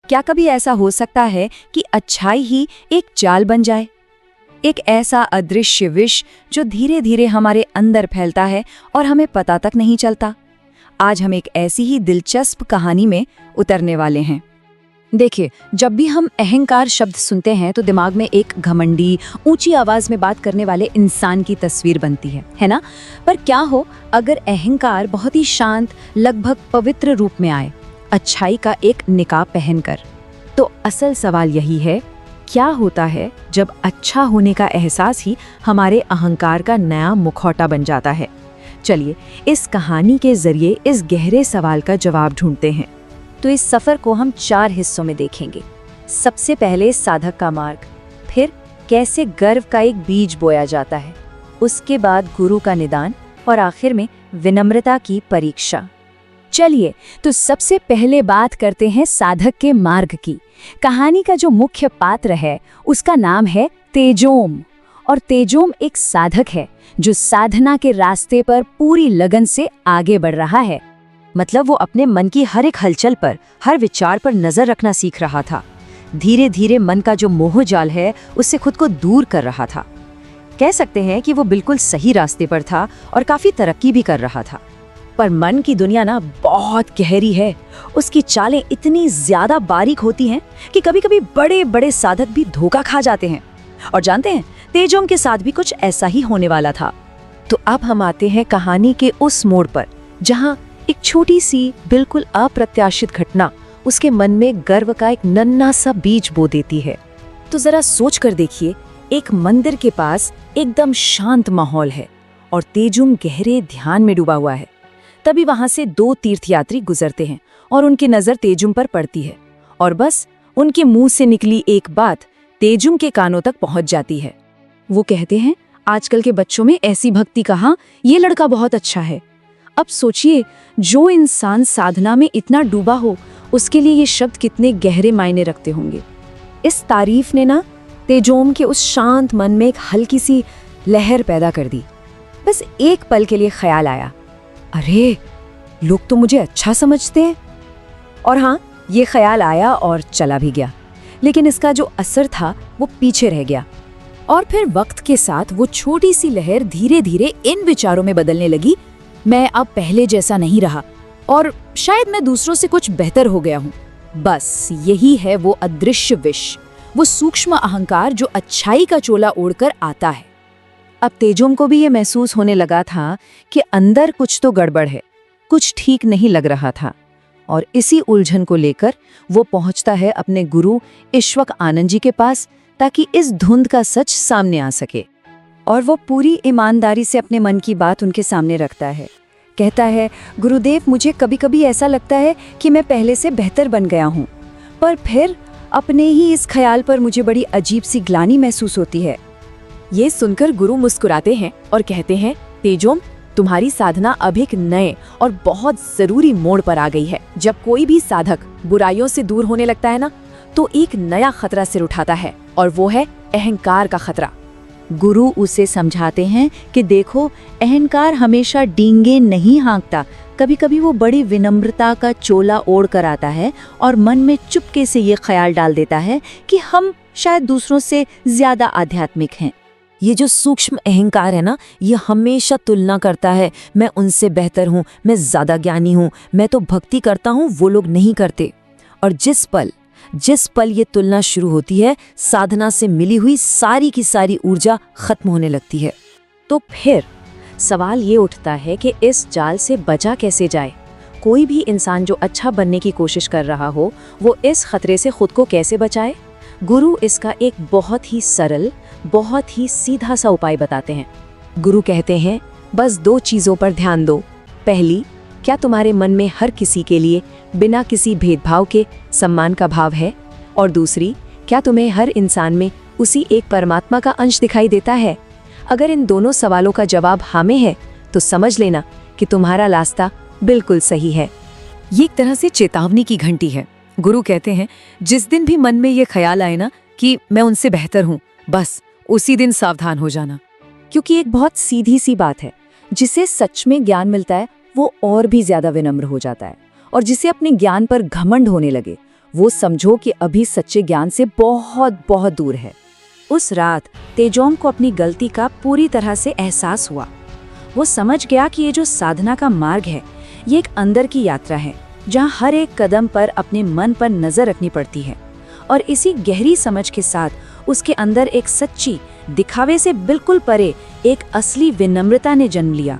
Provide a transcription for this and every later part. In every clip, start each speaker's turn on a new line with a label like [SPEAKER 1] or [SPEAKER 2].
[SPEAKER 1] क्या कभी ऐसा हो सकता है कि अच्छाई ही एक चाल बन जाए, एक ऐसा अदृश्य विष जो धीरे धीरे हमारे अंदर फैलता है और हमें पता तक नहीं चलता? आज हम एक ऐसी ही दिलचस्प कहानी में उतरने वाले हैं।
[SPEAKER 2] देखिए, जब भी हम अहंकार शब्द सुनते हैं तो दिमाग में एक घमंडी, ऊंची आवाज में बात करने वाले इंसान की तस्वीर बनती है ना? पर क्या हो अगर अहंकार बहुत ही शांत, लगभग पवित्र रूप में आए, अच्छाई का एक निकाब पहनकर? तो असल सवाल यही है, क्या होता है जब अच्छा होने का एहसास ही हमारे अहंकार का नया मुखौटा बन जाता है? चलिए इस कहानी के जरिए इस गहरे सवाल का जवाब ढूंढते हैं। तो इस सफर को हम 4 हिस्सों में देखेंगे। सबसे पहले साधक का मार्ग, फिर कैसे गर्व का एक बीज बोया जाता है, उसके बाद गुरु का निदान और आखिर में विनम्रता की परीक्षा। चलिए तो सबसे पहले बात करते हैं साधक के मार्ग की। कहानी का जो मुख्य पात्र है उसका नाम है तेजोम। और तेजोम एक साधक है जो साधना के रास्ते पर पूरी लगन से आगे बढ़ रहा है। मतलब वो अपने मन की हर एक हलचल पर, हर विचार पर नजर रखना सीख रहा था। धीरे धीरे मन का जो मोह जाल है उससे खुद को दूर कर रहा था। कह सकते हैं कि वो बिल्कुल सही रास्ते पर था और काफी तरक्की भी कर रहा था। पर मन की दुनिया ना बहुत गहरी है। उसकी चालें इतनी ज्यादा बारीक होती हैं कि कभी कभी बड़े बड़े साधक भी धोखा खा जाते हैं। और जानते हैं, तेजोम के साथ भी कुछ ऐसा ही होने वाला था। तो अब हम आते हैं कहानी के उस मोड़ पर जहां एक छोटी सी, बिल्कुल अप्रत्याशित घटना उसके मन में गर्व का एक नन्हा सा बीज बो देती है। तो जरा सोच कर देखिए, एक मंदिर के पास एकदम शांत माहौल है और तेजोम गहरे ध्यान में डूबा हुआ है। तभी वहां से 2 तीर्थयात्री गुजरते हैं और उनकी नजर तेजोम पर पड़ती है। और बस उनके मुंह से निकली एक बात तेजोम के कानों तक पहुंच जाती है। वो कहते हैं, आजकल के बच्चों में ऐसी भक्ति कहाँ, ये लड़का बहुत अच्छा है। अब सोचिए, जो इंसान साधना में इतना डूबा हो उसके लिए ये शब्द कितने गहरे मायने रखते होंगे। इस तारीफ ने ना तेजोम के उस शांत मन में एक हल्की सी लहर पैदा कर दी। बस एक पल के लिए ख्याल आया, अरे लोग तो मुझे अच्छा समझते हैं। और हाँ, ये ख्याल आया और चला भी गया, लेकिन इसका जो असर था वो पीछे रह गया। और फिर वक्त के साथ वो छोटी सी लहर धीरे धीरे इन विचारों में बदलने लगी, मैं अब पहले जैसा नहीं रहा और शायद मैं दूसरों से कुछ बेहतर हो गया हूँ। बस यही है वो अदृश्य विष, वो सूक्ष्म अहंकार जो अच्छाई का चोला ओढ़कर आता है। अब तेजोम को भी ये महसूस होने लगा था कि अंदर कुछ तो गड़बड़ है, कुछ ठीक नहीं लग रहा था। और इसी उलझन को लेकर वो पहुंचता है अपने गुरु ईश्वक आनंद जी के पास, ताकि इस धुंध का सच सामने आ सके। और वो पूरी ईमानदारी से अपने मन की बात उनके सामने रखता है। कहता है, गुरुदेव, मुझे कभी कभी ऐसा लगता है कि मैं पहले से बेहतर बन गया हूँ, पर फिर अपने ही इस ख्याल पर मुझे बड़ी अजीब सी ग्लानि महसूस होती है। ये सुनकर गुरु मुस्कुराते हैं और कहते हैं, तेजोम, तुम्हारी साधना अब एक नए और बहुत जरूरी मोड़ पर आ गई है। जब कोई भी साधक बुराइयों से दूर होने लगता है ना, तो एक नया खतरा सिर उठाता है, और वो है अहंकार का खतरा। गुरु उसे समझाते हैं कि देखो, अहंकार हमेशा डींगे नहीं हाँकता, कभी कभी वो बड़ी विनम्रता का चोला ओढ़ कर आता है और मन में चुपके से ये ख्याल डाल देता है कि हम शायद दूसरों से ज्यादा आध्यात्मिक हैं। ये जो सूक्ष्म अहंकार है ना, ये हमेशा तुलना करता है, मैं उनसे बेहतर हूँ, मैं ज्यादा ज्ञानी हूँ, मैं तो भक्ति करता हूँ, वो लोग नहीं करते। और जिस पल ये तुलना शुरू होती है, साधना से मिली हुई सारी की सारी ऊर्जा खत्म होने लगती है। तो फिर सवाल ये उठता है कि इस जाल से बचा कैसे जाए। कोई भी इंसान जो अच्छा बनने की कोशिश कर रहा हो, वो इस खतरे से खुद को कैसे बचाए? गुरु इसका एक बहुत ही सरल, बहुत ही सीधा सा उपाय बताते हैं। गुरु कहते हैं, बस 2 चीजों पर ध्यान दो। पहली, क्या तुम्हारे मन में हर किसी के लिए बिना किसी भेदभाव के सम्मान का भाव है? और दूसरी, क्या तुम्हें हर इंसान में उसी एक परमात्मा का अंश दिखाई देता है? अगर इन दोनों सवालों का जवाब हाँ में है, तो समझ लेना कि तुम्हारा रास्ता बिल्कुल सही है। ये एक तरह से चेतावनी की घंटी है। गुरु कहते हैं, जिस दिन भी मन में ये ख्याल आए ना कि मैं उनसे बेहतर हूँ, बस उसी दिन सावधान हो जाना। क्योंकि एक बहुत सीधी सी बात है, जिसे सच में ज्ञान मिलता है वो और भी ज्यादा विनम्र हो जाता है, और जिसे अपने ज्ञान पर घमंड होने लगे वो समझो कि अभी सच्चे ज्ञान से बहुत बहुत दूर है। उस रात तेजोंग को अपनी गलती का पूरी तरह से एहसास हुआ। वो समझ गया कि ये जो साधना का मार्ग है, ये एक अंदर की यात्रा है, जहाँ हर एक कदम पर अपने मन पर नजर रखनी पड़ती है। और इसी गहरी समझ के साथ उसके अंदर एक सच्ची, दिखावे से बिल्कुल परे एक असली विनम्रता ने जन्म लिया।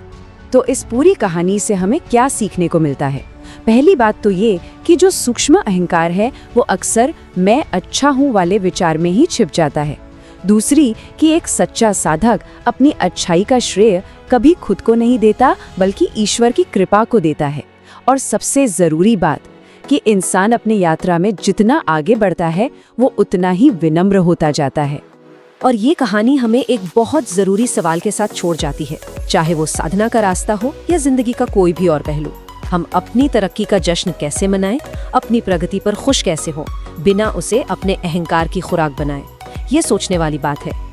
[SPEAKER 1] तो इस पूरी कहानी से हमें क्या सीखने को मिलता है? पहली बात तो ये कि जो सूक्ष्म अहंकार है वो अक्सर मैं अच्छा हूँ वाले विचार में ही छिप जाता है। दूसरी कि एक सच्चा साधक अपनी अच्छाई का श्रेय कभी खुद को नहीं देता, बल्कि ईश्वर की कृपा को देता है। और सबसे जरूरी बात कि इंसान अपनी यात्रा में जितना आगे बढ़ता है वो उतना ही विनम्र होता जाता है।
[SPEAKER 3] और ये कहानी हमें एक बहुत जरूरी सवाल के साथ छोड़ जाती है, चाहे वो साधना का रास्ता हो या जिंदगी का कोई भी और पहलू। हम अपनी तरक्की का जश्न कैसे मनाएं, अपनी प्रगति पर खुश कैसे हो, बिना उसे अपने अहंकार की खुराक बनाएं। ये सोचने वाली बात है।